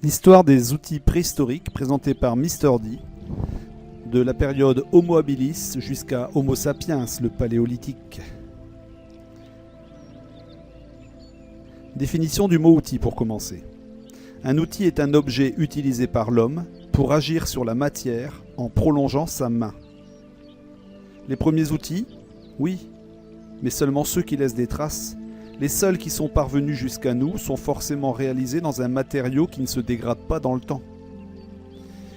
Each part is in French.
L'histoire des outils préhistoriques présentés par Mr. D, de la période Homo habilis jusqu'à Homo sapiens, le paléolithique. Définition du mot outil pour commencer. Un outil est un objet utilisé par l'homme pour agir sur la matière en prolongeant sa main. Les premiers outils, oui, mais seulement ceux qui laissent des traces. Les seuls qui sont parvenus jusqu'à nous sont forcément réalisés dans un matériau qui ne se dégrade pas dans le temps.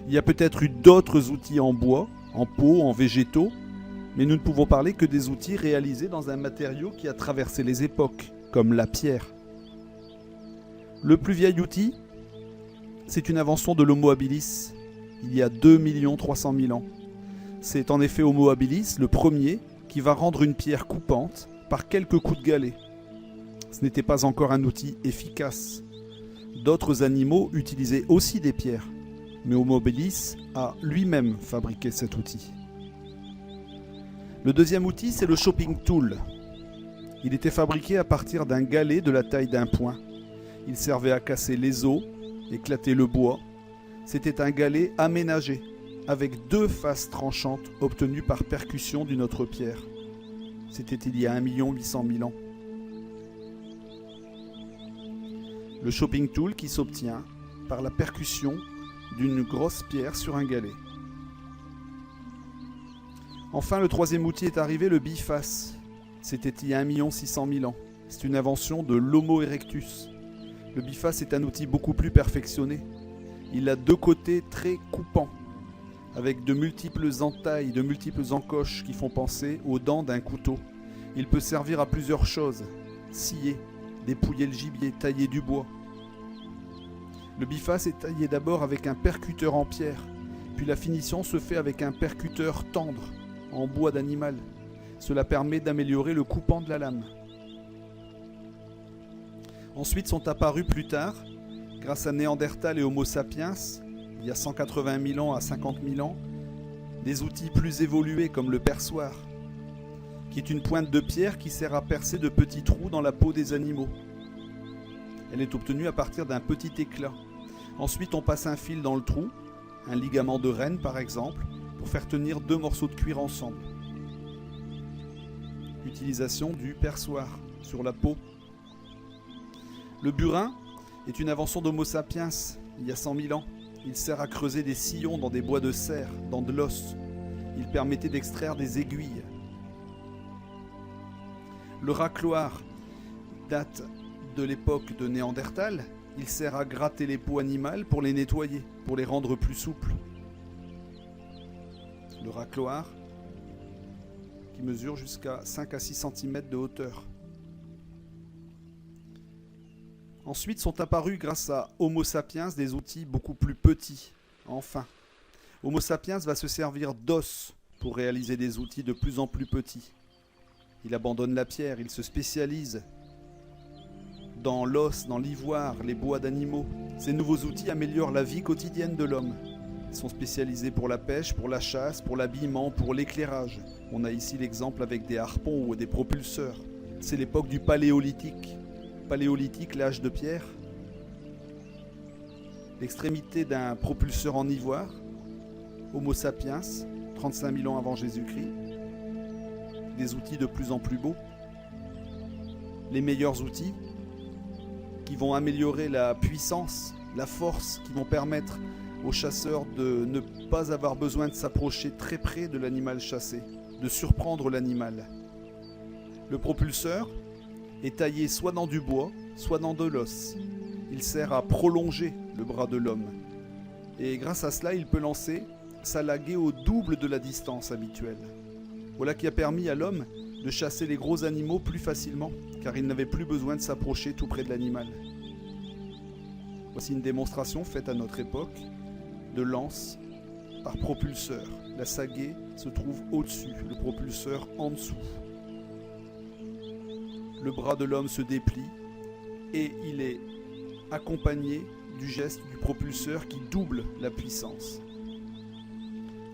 Il y a peut-être eu d'autres outils en bois, en peau, en végétaux, mais nous ne pouvons parler que des outils réalisés dans un matériau qui a traversé les époques, comme la pierre. Le plus vieil outil, c'est une invention de l'Homo habilis, il y a 2 300 000 ans. C'est en effet Homo habilis, le premier, qui va rendre une pierre coupante par quelques coups de galet. Ce n'était pas encore un outil efficace. D'autres animaux utilisaient aussi des pierres, mais Homo habilis a lui-même fabriqué cet outil. Le deuxième outil, c'est le chopping tool. Il était fabriqué à partir d'un galet de la taille d'un poing. Il servait à casser les os, éclater le bois. C'était un galet aménagé, avec 2 faces tranchantes obtenues par percussion d'une autre pierre. C'était il y a 1 800 000 ans. Le chopping tool qui s'obtient par la percussion d'une grosse pierre sur un galet. Enfin, le troisième outil est arrivé, le biface. C'était il y a 1 600 000 ans. C'est une invention de l'Homo erectus. Le biface est un outil beaucoup plus perfectionné. Il a 2 côtés très coupants, avec de multiples entailles, de multiples encoches qui font penser aux dents d'un couteau. Il peut servir à plusieurs choses: scier, dépouiller le gibier, tailler du bois. Le biface est taillé d'abord avec un percuteur en pierre, puis la finition se fait avec un percuteur tendre, en bois d'animal. Cela permet d'améliorer le coupant de la lame. Ensuite sont apparus plus tard, grâce à Néandertal et Homo sapiens, il y a 180 000 ans à 50 000 ans, des outils plus évolués comme le perçoir, qui est une pointe de pierre qui sert à percer de petits trous dans la peau des animaux. Elle est obtenue à partir d'un petit éclat. Ensuite, on passe un fil dans le trou, un ligament de renne par exemple, pour faire tenir 2 morceaux de cuir ensemble. Utilisation du perçoir sur la peau. Le burin est une invention d'Homo sapiens il y a 100 000 ans. Il sert à creuser des sillons dans des bois de cerf, dans de l'os. Il permettait d'extraire des aiguilles. Le racloir date de l'époque de Néandertal. Il sert à gratter les peaux animales pour les nettoyer, pour les rendre plus souples. Le racloir qui mesure jusqu'à 5 à 6 cm de hauteur. Ensuite sont apparus grâce à Homo sapiens des outils beaucoup plus petits. Enfin, Homo sapiens va se servir d'os pour réaliser des outils de plus en plus petits. Il abandonne la pierre, il se spécialise dans l'os, dans l'ivoire, les bois d'animaux. Ces nouveaux outils améliorent la vie quotidienne de l'homme. Ils sont spécialisés pour la pêche, pour la chasse, pour l'habillement, pour l'éclairage. On a ici l'exemple avec des harpons ou des propulseurs. C'est l'époque du paléolithique. Paléolithique, l'âge de pierre. L'extrémité d'un propulseur en ivoire. Homo sapiens, 35 000 ans avant Jésus-Christ. Des outils de plus en plus beaux. Les meilleurs outils qui vont améliorer la puissance, la force, qui vont permettre aux chasseurs de ne pas avoir besoin de s'approcher très près de l'animal chassé, de surprendre l'animal. Le propulseur est taillé soit dans du bois, soit dans de l'os. Il sert à prolonger le bras de l'homme. Et grâce à cela, il peut lancer sa lagaie au double de la distance habituelle. Voilà qui a permis à l'homme de chasser les gros animaux plus facilement, car il n'avait plus besoin de s'approcher tout près de l'animal. Voici une démonstration faite à notre époque de lance par propulseur. La sagaie se trouve au-dessus, le propulseur en dessous. Le bras de l'homme se déplie et il est accompagné du geste du propulseur qui double la puissance.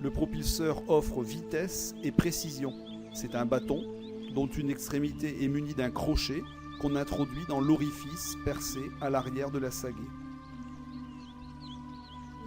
Le propulseur offre vitesse et précision. C'est un bâton dont une extrémité est munie d'un crochet qu'on introduit dans l'orifice percé à l'arrière de la sagaie.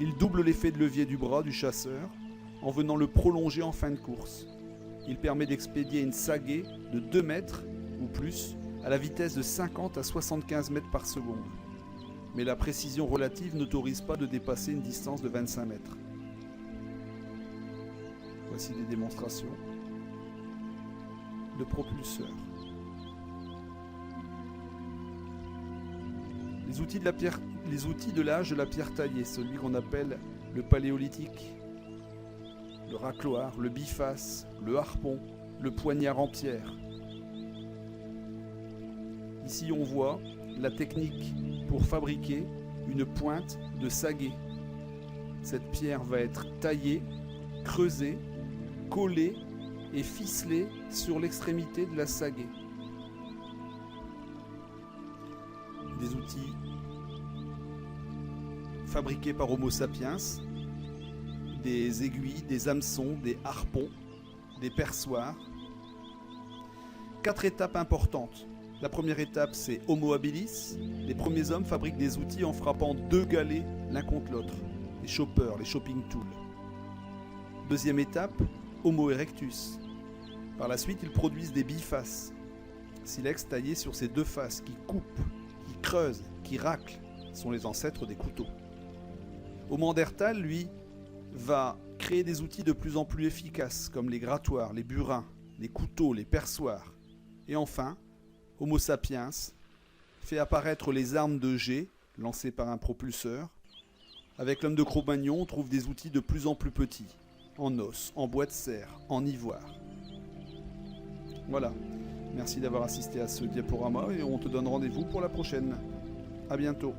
Il double l'effet de levier du bras du chasseur en venant le prolonger en fin de course. Il permet d'expédier une sagaie de 2 mètres ou plus à la vitesse de 50 à 75 mètres par seconde. Mais la précision relative n'autorise pas de dépasser une distance de 25 mètres. Voici des démonstrations de propulseurs. Les outils de l'âge de la pierre taillée, celui qu'on appelle le paléolithique, le racloir, le biface, le harpon, le poignard en pierre. Ici on voit la technique pour fabriquer une pointe de sagaie. Cette pierre va être taillée, creusée, collée et ficelée sur l'extrémité de la sagaie. Des outils fabriqués par Homo sapiens, des aiguilles, des hameçons, des harpons, des perçoirs. 4 étapes importantes. La première étape, c'est Homo habilis. Les premiers hommes fabriquent des outils en frappant 2 galets l'un contre l'autre, les choppers, les chopping tools. Deuxième étape, Homo erectus. Par la suite, ils produisent des bifaces, silex taillés sur ces 2 faces qui coupent, qui creusent, qui raclent, sont les ancêtres des couteaux. Homo neandertal, lui, va créer des outils de plus en plus efficaces, comme les grattoirs, les burins, les couteaux, les perçoirs. Et enfin, Homo sapiens fait apparaître les armes de jet, lancées par un propulseur. Avec l'homme de Cro-Magnon, on trouve des outils de plus en plus petits, en os, en bois de serre, en ivoire. Voilà, merci d'avoir assisté à ce diaporama et on te donne rendez-vous pour la prochaine. À bientôt.